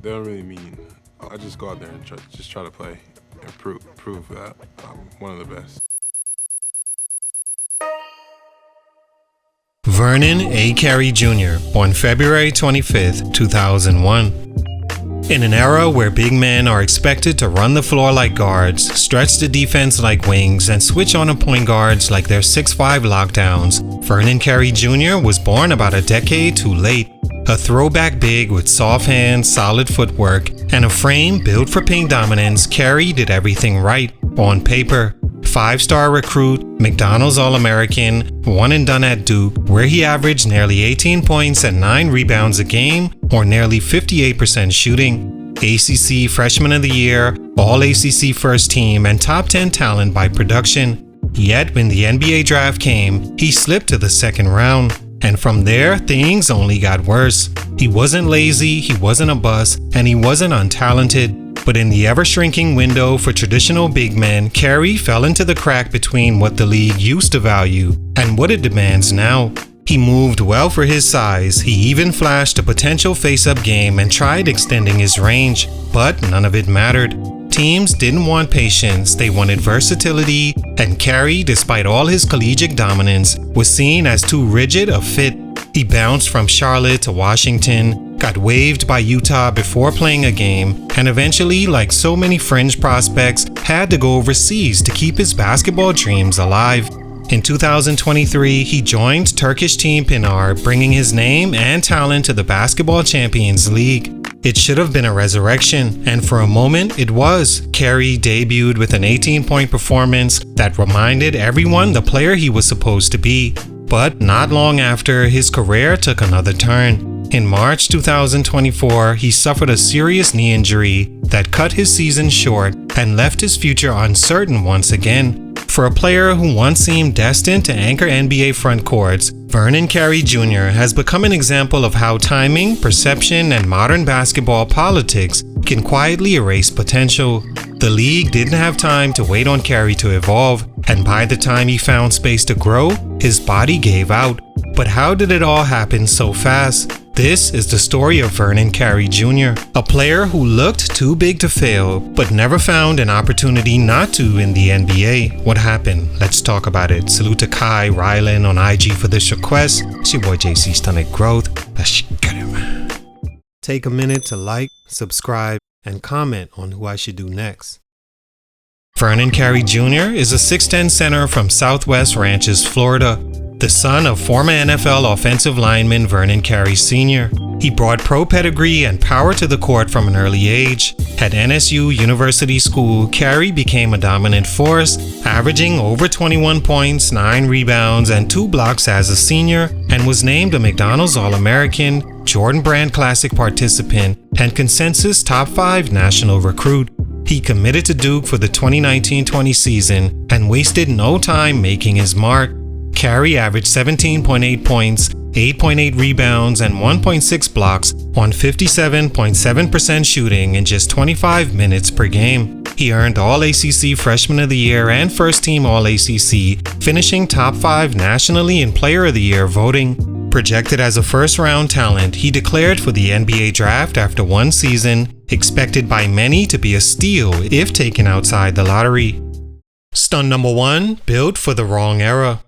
They don't really mean. I just go out there and try to play and prove that I'm one of the best. Vernon A. Carey Jr., born February 25, 2001. In an era where big men are expected to run the floor like guards, stretch the defense like wings, and switch on to point guards like their 6'5" lockdowns, Vernon Carey Jr. was born about a decade too late. A throwback big with soft hands, solid footwork, and a frame built for pink dominance, Carey did everything right on paper. 5-star recruit, McDonald's All-American, one and done at Duke, where he averaged nearly 18 points and 9 rebounds a game, or nearly 58% shooting. ACC Freshman of the Year, All-ACC First Team, and top 10 talent by production. Yet when the NBA draft came, he slipped to the second round. And from there, things only got worse. He wasn't lazy, he wasn't a bust, and he wasn't untalented. But in the ever-shrinking window for traditional big men, Carey fell into the crack between what the league used to value and what it demands now. He moved well for his size, he even flashed a potential face-up game and tried extending his range, but none of it mattered. Teams didn't want patience, they wanted versatility, and Carey, despite all his collegiate dominance, was seen as too rigid a fit. He bounced from Charlotte to Washington, got waived by Utah before playing a game, and eventually, like so many fringe prospects, had to go overseas to keep his basketball dreams alive. In 2023, he joined Turkish team Pinar, bringing his name and talent to the Basketball Champions League. It should have been a resurrection, and for a moment it was. Carey debuted with an 18-point performance that reminded everyone the player he was supposed to be. But not long after, his career took another turn. In March 2024, he suffered a serious knee injury that cut his season short and left his future uncertain once again. For a player who once seemed destined to anchor NBA front courts, Vernon Carey Jr. has become an example of how timing, perception, and modern basketball politics can quietly erase potential. The league didn't have time to wait on Carey to evolve, and by the time he found space to grow, his body gave out. But how did it all happen so fast? This is the story of Vernon Carey Jr., a player who looked too big to fail, but never found an opportunity not to in the NBA. What happened? Let's talk about it. Salute to Kai Rylan on IG for this request. It's your boy JC Stunted Growth. Let's get it, man. Take a minute to like, subscribe, and comment on who I should do next. Vernon Carey Jr. is a 6'10" center from Southwest Ranches, Florida, the son of former NFL offensive lineman Vernon Carey Sr. He brought pro pedigree and power to the court from an early age. At NSU University School, Carey became a dominant force, averaging over 21 points, 9 rebounds, and 2 blocks as a senior, and was named a McDonald's All-American, Jordan Brand Classic participant, and consensus top 5 national recruit. He committed to Duke for the 2019-20 season and wasted no time making his mark. Carey averaged 17.8 points, 8.8 rebounds, and 1.6 blocks on 57.7% shooting in just 25 minutes per game. He earned All-ACC Freshman of the Year and First Team All-ACC, finishing top 5 nationally in Player of the Year voting. Projected as a first-round talent, he declared for the NBA draft after one season, expected by many to be a steal if taken outside the lottery. Stunt number 1, built for the wrong era.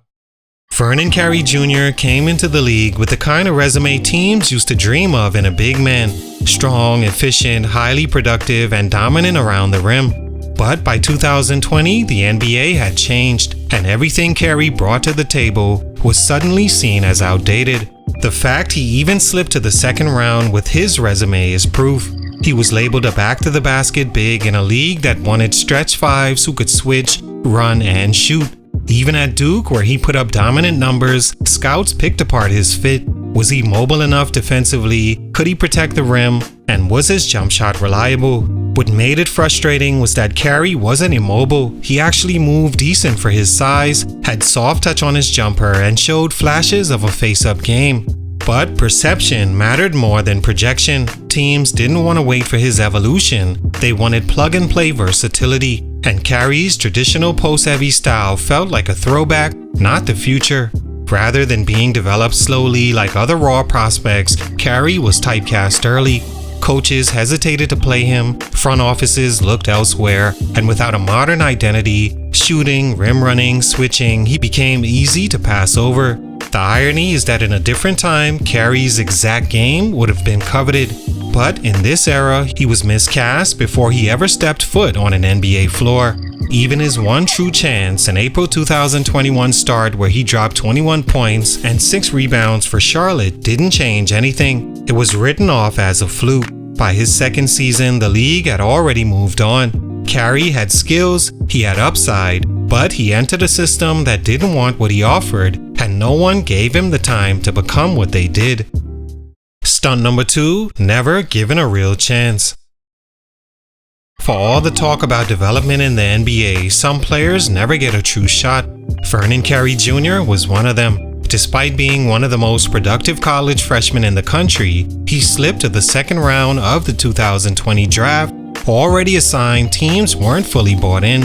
Vernon Carey Jr. came into the league with the kind of resume teams used to dream of in a big man: strong, efficient, highly productive, and dominant around the rim. But by 2020, the NBA had changed, and everything Carey brought to the table was suddenly seen as outdated. The fact he even slipped to the second round with his resume is proof. He was labeled a back-to-the-basket big in a league that wanted stretch fives who could switch, run, and shoot. Even at Duke, where he put up dominant numbers, scouts picked apart his fit. Was he mobile enough defensively? Could he protect the rim? And was his jump shot reliable? What made it frustrating was that Carey wasn't immobile. He actually moved decent for his size, had soft touch on his jumper, and showed flashes of a face-up game. But perception mattered more than projection. Teams didn't want to wait for his evolution. They wanted plug-and-play versatility. And Carey's traditional post-heavy style felt like a throwback, not the future. Rather than being developed slowly like other raw prospects, Carey was typecast early. coaches hesitated to play him, front offices looked elsewhere, and without a modern identity, shooting, rim running, switching, he became easy to pass over. The irony is that in a different time, Carey's exact game would have been coveted. But in this era, he was miscast before he ever stepped foot on an NBA floor. Even his one true chance, an April 2021 start where he dropped 21 points and 6 rebounds for Charlotte, didn't change anything. It was written off as a fluke. By his second season, the league had already moved on. Carey had skills, he had upside, but he entered a system that didn't want what he offered, and no one gave him the time to become what they did. Stunt number 2, never given a real chance. For all the talk about development in the NBA, some players never get a true shot. Vernon Carey Jr. was one of them. Despite being one of the most productive college freshmen in the country, he slipped to the second round of the 2020 draft. Already assigned, teams weren't fully bought in.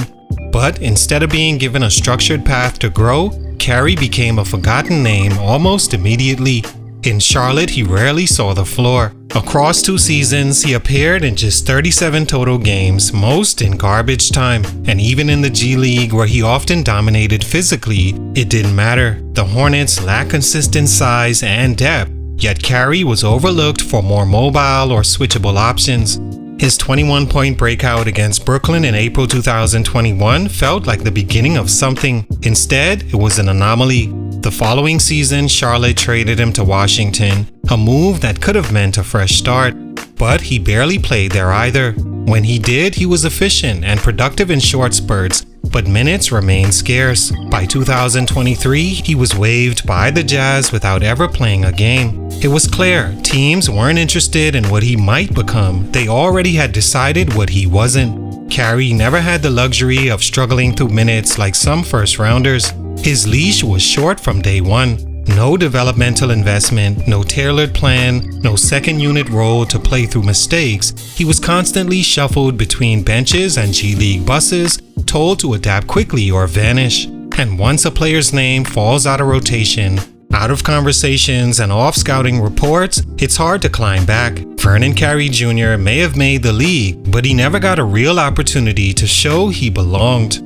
But instead of being given a structured path to grow, Carey became a forgotten name almost immediately. In Charlotte, he rarely saw the floor. Across 2 seasons, he appeared in just 37 total games, most in garbage time. And even in the G League, where he often dominated physically, it didn't matter. The Hornets lacked consistent size and depth, yet Carey was overlooked for more mobile or switchable options. His 21-point breakout against Brooklyn in April 2021 felt like the beginning of something. Instead, it was an anomaly. The following season, Charlotte traded him to Washington, a move that could have meant a fresh start. But he barely played there either. When he did, he was efficient and productive in short spurts, but minutes remained scarce. By 2023, he was waived by the Jazz without ever playing a game. It was clear teams weren't interested in what he might become. They already had decided what he wasn't. Carey never had the luxury of struggling through minutes like some first-rounders. His leash was short from day one. No developmental investment, no tailored plan, no second unit role to play through mistakes. He was constantly shuffled between benches and G League buses, told to adapt quickly or vanish. And once a player's name falls out of rotation, out of conversations and off scouting reports, it's hard to climb back. Vernon Carey Jr. may have made the league, but he never got a real opportunity to show he belonged.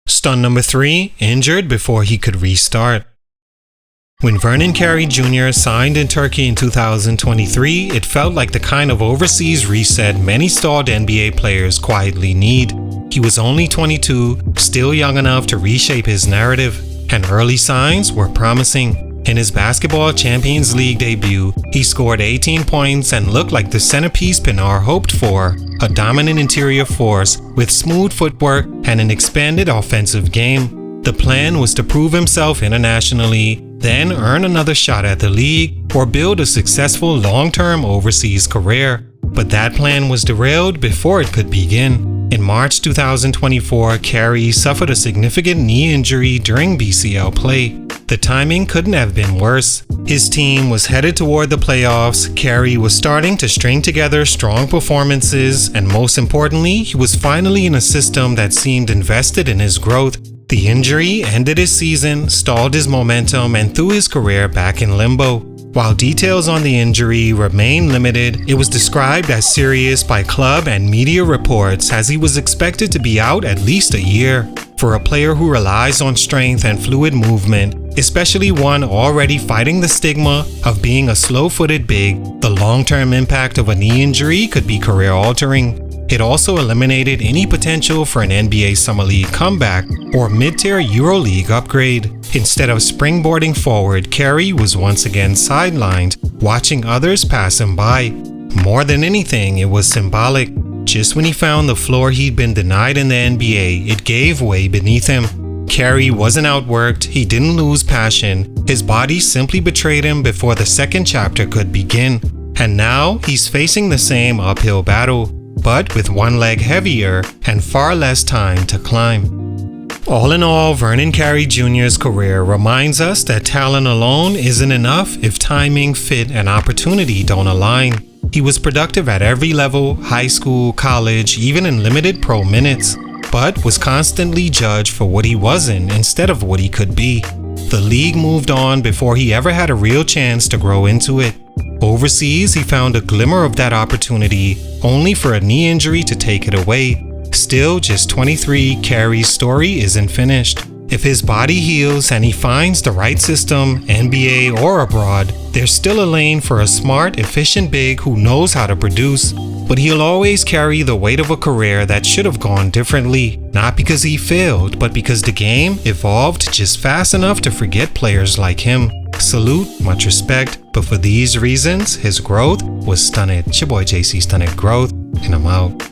Stunt number 3, injured before he could restart. When Vernon Carey Jr. signed in Turkey in 2023, it felt like the kind of overseas reset many stalled NBA players quietly need. He was only 22, still young enough to reshape his narrative, and early signs were promising. In his Basketball Champions League debut, he scored 18 points and looked like the centerpiece Pinar hoped for, a dominant interior force with smooth footwork and an expanded offensive game. The plan was to prove himself internationally, then earn another shot at the league, or build a successful long-term overseas career. But that plan was derailed before it could begin. In March 2024, Carey suffered a significant knee injury during BCL play. The timing couldn't have been worse. His team was headed toward the playoffs, Carey was starting to string together strong performances, and most importantly, he was finally in a system that seemed invested in his growth. The injury ended his season, stalled his momentum, and threw his career back in limbo. While details on the injury remain limited, it was described as serious by club and media reports as he was expected to be out at least a year. For a player who relies on strength and fluid movement, especially one already fighting the stigma of being a slow-footed big, the long-term impact of a knee injury could be career-altering. It also eliminated any potential for an NBA Summer League comeback or mid-tier EuroLeague upgrade. Instead of springboarding forward, Carey was once again sidelined, watching others pass him by. More than anything, it was symbolic. Just when he found the floor he'd been denied in the NBA, it gave way beneath him. Carey wasn't outworked, he didn't lose passion, his body simply betrayed him before the second chapter could begin. And now, he's facing the same uphill battle, but with one leg heavier and far less time to climb. All in all, Vernon Carey Jr.'s career reminds us that talent alone isn't enough if timing, fit, and opportunity don't align. He was productive at every level, high school, college, even in limited pro minutes, but was constantly judged for what he wasn't instead of what he could be. The league moved on before he ever had a real chance to grow into it. Overseas, he found a glimmer of that opportunity, only for a knee injury to take it away. Still, just 23, Carey's story isn't finished. If his body heals and he finds the right system, NBA or abroad, there's still a lane for a smart, efficient big who knows how to produce. But he'll always carry the weight of a career that should have gone differently. Not because he failed, but because the game evolved just fast enough to forget players like him. Salute, much respect, but for these reasons, his growth was stunted. It's your boy JC Stunted Growth, and I'm out.